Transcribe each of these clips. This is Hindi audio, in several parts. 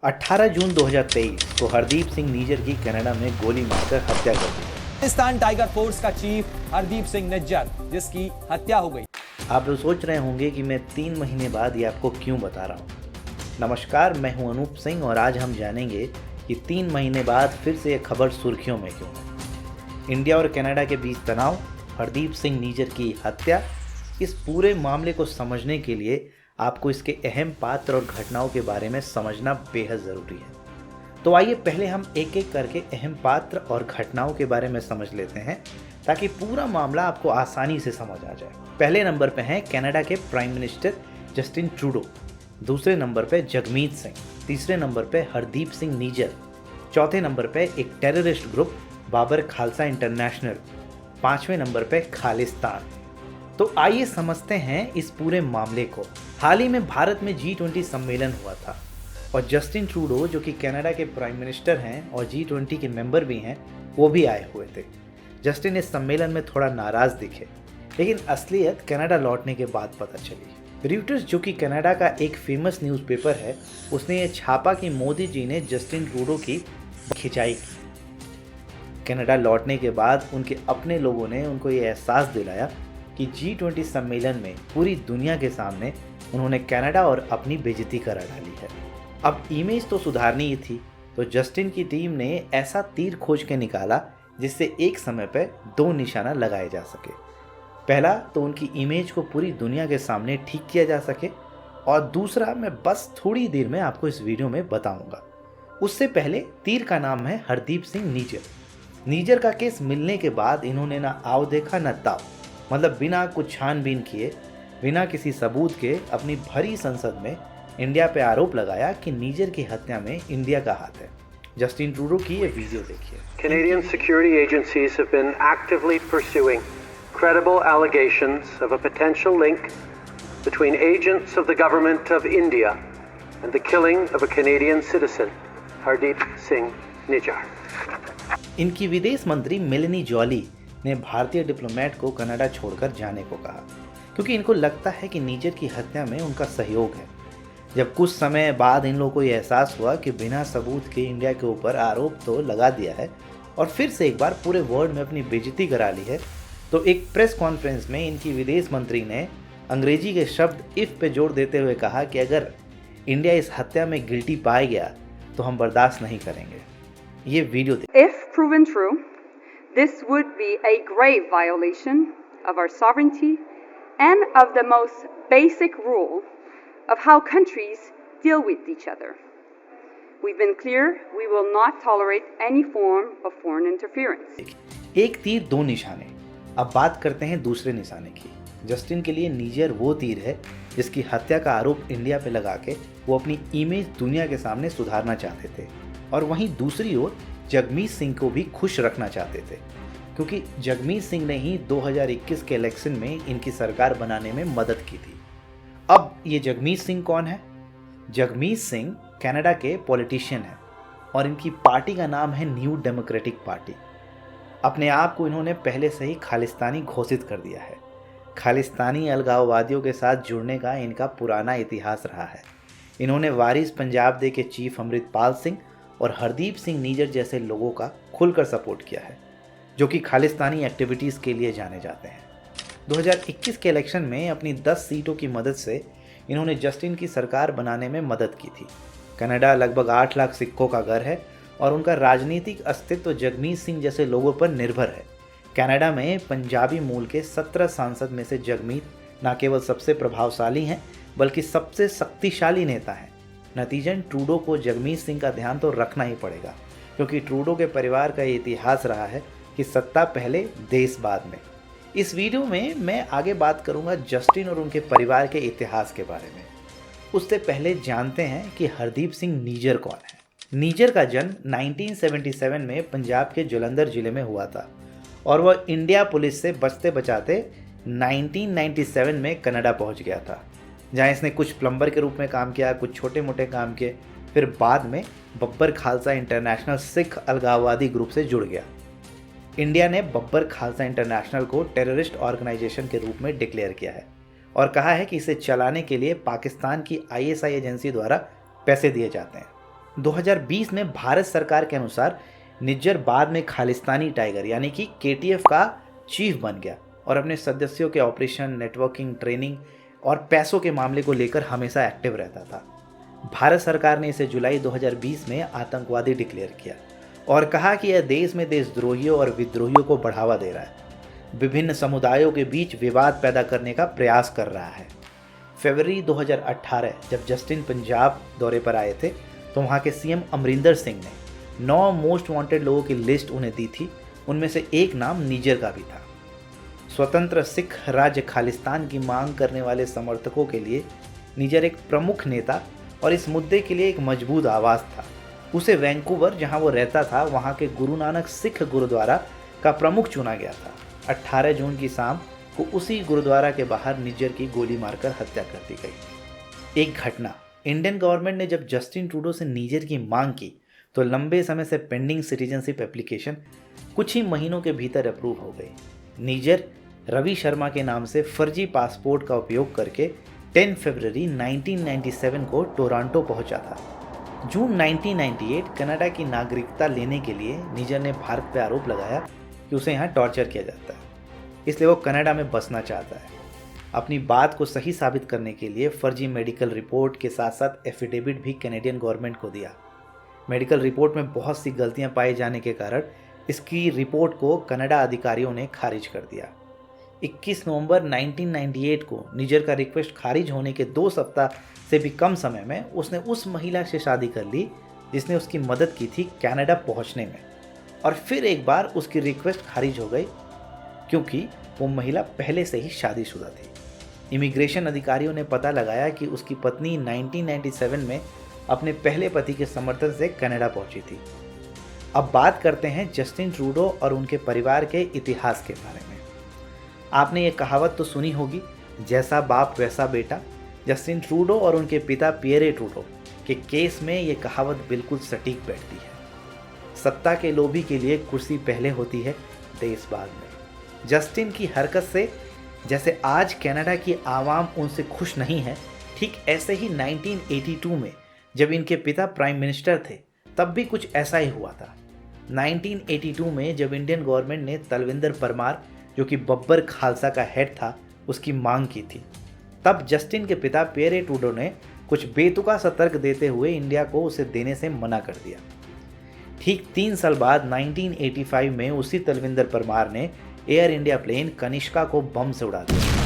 18 जून 2023 को हरदीप सिंह निज्जर की कनाडा में गोली मारकर हत्या कर दी। पाकिस्तान टाइगर फोर्स का चीफ हरदीप सिंह निज्जर, जिसकी हत्या हो गई। आप लोग सोच रहे होंगे कि मैं 3 महीने बाद ये आपको क्यों बता रहा हूँ। नमस्कार, मैं हूँ अनूप सिंह और आज हम जानेंगे कि 3 महीने बाद फिर से ये खबर सुर्खियों में क्यों है। इंडिया और कनाडा के बीच तनाव, हरदीप सिंह निज्जर की हत्या। इस पूरे मामले को समझने के लिए आपको इसके अहम पात्र और घटनाओं के बारे में समझना बेहद ज़रूरी है। तो आइए पहले हम एक एक करके अहम पात्र और घटनाओं के बारे में समझ लेते हैं ताकि पूरा मामला आपको आसानी से समझ आ जाए। पहले नंबर पे हैं कनाडा के प्राइम मिनिस्टर जस्टिन ट्रूडो, दूसरे नंबर पे जगमीत सिंह, तीसरे नंबर पे हरदीप सिंह निज्जर, चौथे नंबर पे एक terrorist group Babbar Khalsa international, पांचवें नंबर पे खालिस्तान। तो आइए समझते हैं इस पूरे मामले को। हाल ही में भारत में G20 सम्मेलन हुआ था और जस्टिन ट्रूडो जो कि कनाडा के प्राइम मिनिस्टर हैं और G20 के मेंबर भी हैं, वो भी आए हुए थे। जस्टिन इस सम्मेलन में थोड़ा नाराज दिखे, लेकिन असलियत कनाडा लौटने के बाद पता चली। रॉयटर्स जो कि कनाडा का एक फेमस न्यूज़पेपर है, उसने ये छापा कि मोदी जी ने जस्टिन ट्रूडो की खिंचाई की। कनाडा लौटने के बाद उनके अपने लोगों ने उनको ये एहसास दिलाया कि G20 सम्मेलन में पूरी दुनिया के सामने उन्होंने कनाडा और अपनी बेइज्जती करा डाली है। अब इमेज तो सुधारनी ही थी, तो जस्टिन की टीम ने ऐसा तीर खोज के निकाला जिससे एक समय पर 2 निशाना लगाए जा सके। पहला तो उनकी इमेज को पूरी दुनिया के सामने ठीक किया जा सके, और दूसरा मैं बस थोड़ी देर में आपको इस वीडियो में बताऊंगा। उससे पहले तीर का नाम है हरदीप सिंह निज्जर। निज्जर का केस मिलने के बाद इन्होंने ना आव देखा न ताव, मतलब बिना कुछ छानबीन किए, बिना किसी सबूत के अपनी भरी संसद में इंडिया पे आरोप लगाया कि निज्जर की हत्या में इंडिया का हाथ है। जस्टिन ट्रूडो की ये वीडियो देखिए। Canadian security agencies have been actively pursuing credible allegations of a potential link between agents of the government of India and the killing of a Canadian citizen, Hardeep Singh Nijjar. इनकी विदेश मंत्री मेलेनी जॉली ने भारतीय डिप्लोमेट को कनाडा छोड़कर जाने को कहा, क्योंकि इनको लगता है कि निज्जर की हत्या में उनका सहयोग है। जब कुछ समय बाद इन लोगों को ये एहसास हुआ कि बिना सबूत के इंडिया के ऊपर आरोप तो लगा दिया है और फिर से एक बार पूरे वर्ल्ड में अपनी बेइज्जती करा ली है, तो एक प्रेस कॉन्फ्रेंस में इनकी विदेश मंत्री ने अंग्रेजी के शब्द इफ पे जोर देते हुए कहा कि अगर इंडिया इस हत्या में गिल्टी पाया गया तो हम बर्दाश्त नहीं करेंगे। ये video If proven true, this would be a grave violation of our sovereignty and of the most basic rule of how countries deal with each other. We've been clear, we will not tolerate any form of foreign interference. एक तीर 2 निशाने। अब बात करते हैं दूसरे निशाने की। जस्टिन के लिए निज्जर वो तीर है जिसकी हत्या का आरोप इंडिया पे लगा के वो अपनी इमेज दुनिया के सामने सुधारना चाहते थे, और वहीं दूसरी ओर जगमीत सिंह को भी खुश रखना चाहते थे, क्योंकि जगमीत सिंह ने ही 2021 के इलेक्शन में इनकी सरकार बनाने में मदद की थी। अब ये जगमीत सिंह कौन है? जगमीत सिंह कनाडा के पॉलिटिशियन हैं और इनकी पार्टी का नाम है न्यू डेमोक्रेटिक पार्टी। अपने आप को इन्होंने पहले से ही खालिस्तानी घोषित कर दिया है। खालिस्तानी अलगाववादियों के साथ जुड़ने का इनका पुराना इतिहास रहा है। इन्होंने वारिस पंजाब दे के चीफ अमृतपाल सिंह और हरदीप सिंह निज्जर जैसे लोगों का खुलकर सपोर्ट किया है, जो कि खालिस्तानी एक्टिविटीज़ के लिए जाने जाते हैं। 2021 के इलेक्शन में अपनी 10 सीटों की मदद से इन्होंने जस्टिन की सरकार बनाने में मदद की थी। कनाडा लगभग 8 लाख सिक्कों का घर है और उनका राजनीतिक अस्तित्व जगमीत सिंह जैसे लोगों पर निर्भर है। कनाडा में पंजाबी मूल के 17 सांसद में से जगमीत न केवल सबसे प्रभावशाली हैं, बल्कि सबसे शक्तिशाली नेता हैं। नतीजन ट्रूडो को जगमीत सिंह का ध्यान तो रखना ही पड़ेगा, क्योंकि ट्रूडो के परिवार का ये इतिहास रहा है कि सत्ता पहले देश बाद में। इस वीडियो में मैं आगे बात करूंगा जस्टिन और उनके परिवार के इतिहास के बारे में। उससे पहले जानते हैं कि हरदीप सिंह निज्जर कौन है। निज्जर का जन्म 1977 में पंजाब के जालंधर जिले में हुआ था और वह इंडिया पुलिस से बचते बचाते 1997 में कनाडा पहुंच गया था, जहां इसने कुछ प्लम्बर के रूप में काम किया, कुछ छोटे मोटे काम किए, फिर बाद में बब्बर खालसा इंटरनेशनल सिख अलगाववादी ग्रुप से जुड़ गया। इंडिया ने बब्बर खालसा इंटरनेशनल को टेररिस्ट ऑर्गेनाइजेशन के रूप में डिक्लेयर किया है और कहा है कि इसे चलाने के लिए पाकिस्तान की ISI एजेंसी द्वारा पैसे दिए जाते हैं। 2020 में भारत सरकार के अनुसार निज्जर बाद में खालिस्तानी टाइगर यानी कि KTF का चीफ बन गया और अपने सदस्यों के ऑपरेशन, नेटवर्किंग, ट्रेनिंग और पैसों के मामले को लेकर हमेशा एक्टिव रहता था। भारत सरकार ने इसे जुलाई 2020 में आतंकवादी डिक्लेयर किया और कहा कि यह देश में देशद्रोहियों और विद्रोहियों को बढ़ावा दे रहा है, विभिन्न समुदायों के बीच विवाद पैदा करने का प्रयास कर रहा है। फरवरी 2018 जब जस्टिन पंजाब दौरे पर आए थे तो वहाँ के CM अमरिंदर सिंह ने 9 मोस्ट वांटेड लोगों की लिस्ट उन्हें दी थी। उनमें से एक नाम निज्जर का भी था। स्वतंत्र सिख राज्य खालिस्तान की मांग करने वाले समर्थकों के लिए निज्जर एक प्रमुख नेता और इस मुद्दे के लिए एक मजबूत आवाज़ था। उसे वैंकूवर, जहां वो रहता था, वहां के गुरु नानक सिख गुरुद्वारा का प्रमुख चुना गया था। 18 जून की शाम को उसी गुरुद्वारा के बाहर निज्जर की गोली मारकर हत्या कर दी गई। एक घटना, इंडियन गवर्नमेंट ने जब जस्टिन ट्रूडो से निज्जर की मांग की तो लंबे समय से पेंडिंग सिटीजनशिप एप्लीकेशन कुछ ही महीनों के भीतर अप्रूव हो गई। निज्जर रवि शर्मा के नाम से फर्जी पासपोर्ट का उपयोग करके 10 फरवरी 1997 को टोरंटो पहुंचा था। जून 1998 कनाडा की नागरिकता लेने के लिए निज्जर ने भारत पर आरोप लगाया कि उसे यहाँ टॉर्चर किया जाता है, इसलिए वो कनाडा में बसना चाहता है। अपनी बात को सही साबित करने के लिए फर्जी मेडिकल रिपोर्ट के साथ साथ एफिडेविट भी कैनेडियन गवर्नमेंट को दिया। मेडिकल रिपोर्ट में बहुत सी गलतियां पाए जाने के कारण इसकी रिपोर्ट को कनाडा अधिकारियों ने खारिज कर दिया। 21 नवंबर 1998 को निज्जर का रिक्वेस्ट खारिज होने के 2 सप्ताह से भी कम समय में उसने उस महिला से शादी कर ली जिसने उसकी मदद की थी कनाडा पहुंचने में, और फिर एक बार उसकी रिक्वेस्ट खारिज हो गई क्योंकि वो महिला पहले से ही शादीशुदा थी। इमिग्रेशन अधिकारियों ने पता लगाया कि उसकी पत्नी 1997 में अपने पहले पति के समर्थन से कनाडा पहुंची थी। अब बात करते हैं जस्टिन ट्रूडो और उनके परिवार के इतिहास के बारे में। आपने ये कहावत तो सुनी होगी, जैसा बाप वैसा बेटा। जस्टिन ट्रूडो और उनके पिता पियरे ट्रूडो के केस में ये कहावत बिल्कुल सटीक बैठती है। सत्ता के लोभी के लिए कुर्सी पहले होती है, देश बाद में। जस्टिन की हरकत से जैसे आज कनाडा की आवाम उनसे खुश नहीं है, ठीक ऐसे ही 1982 में जब इनके पिता प्राइम मिनिस्टर थे तब भी कुछ ऐसा ही हुआ था। 1982 में जब इंडियन गवर्नमेंट ने तलविंदर परमार, जो कि बब्बर खालसा का हेड था, उसकी मांग की थी, तब जस्टिन के पिता पियरे ट्रूडो ने कुछ बेतुका सा तर्क देते हुए इंडिया को उसे देने से मना कर दिया। ठीक 3 साल बाद 1985 में उसी तलविंदर परमार ने एयर इंडिया प्लेन कनिष्का को बम से उड़ा दिया।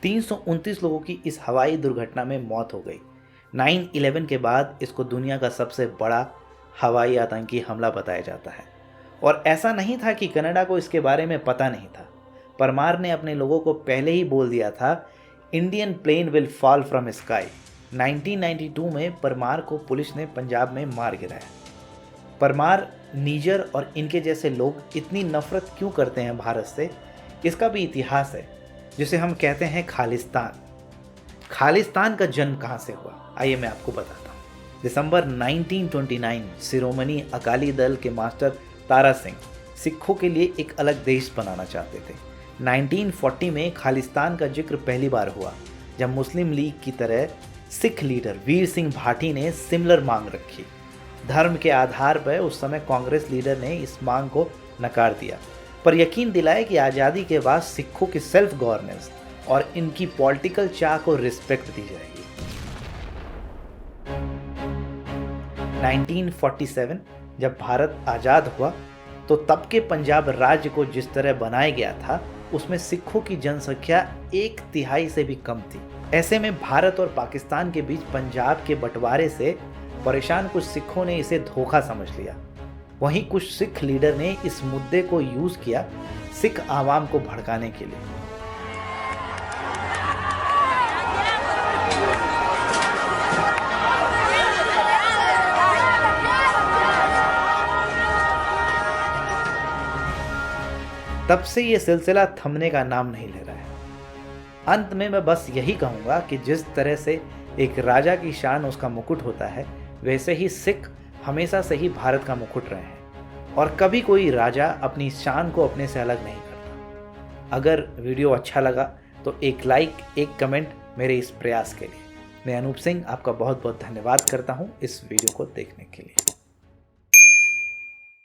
329 लोगों की इस हवाई दुर्घटना में मौत हो गई। 9/11 के बाद इसको दुनिया का सबसे बड़ा हवाई आतंकी हमला बताया जाता है। और ऐसा नहीं था कि कनाडा को इसके बारे में पता नहीं था। परमार ने अपने लोगों को पहले ही बोल दिया था, Indian plain will fall from sky. 1992 में परमार को पुलिस ने पंजाब में मार गिराया। परमार, निज्जर और इनके जैसे लोग इतनी नफरत क्यों करते हैं भारत से, इसका भी इतिहास है, जिसे हम कहते हैं खालिस्तान। खालिस्तान का जन्म कहाँ से हुआ, आइए मैं आपको बताता हूँ। दिसंबर 1929 शिरोमणि अकाली दल के मास्टर तारा सिंह सिखों के लिए एक अलग देश बनाना चाहते थे। 1940 में खालिस्तान का जिक्र पहली बार हुआ जब मुस्लिम लीग की तरह सिख लीडर वीर सिंह भाटी ने सिमिलर मांग रखी। धर्म के आधार पर उस समय कांग्रेस लीडर ने इस मांग को नकार दिया, पर यकीन दिलाया कि आज़ादी के बाद सिखों की सेल्फ गवर्नेंस और इनकी पॉलिटिकल चाह को रिस्पेक्ट दी जाएगी। 1947 जब भारत आज़ाद हुआ तो तब के पंजाब राज्य को जिस तरह बनाया गया था उसमें सिखों की जनसंख्या 1/3 से भी कम थी। ऐसे में भारत और पाकिस्तान के बीच पंजाब के बंटवारे से परेशान कुछ सिखों ने इसे धोखा समझ लिया। वहीं कुछ सिख लीडर ने इस मुद्दे को यूज किया सिख आवाम को भड़काने के लिए। तब से ये सिलसिला थमने का नाम नहीं ले रहा है। अंत में मैं बस यही कहूँगा कि जिस तरह से एक राजा की शान उसका मुकुट होता है, वैसे ही सिख हमेशा से ही भारत का मुकुट रहे हैं और कभी कोई राजा अपनी शान को अपने से अलग नहीं करता। अगर वीडियो अच्छा लगा तो एक लाइक, एक कमेंट मेरे इस प्रयास के लिए। मैं अनूप सिंह आपका बहुत बहुत धन्यवाद करता हूँ इस वीडियो को देखने के लिए।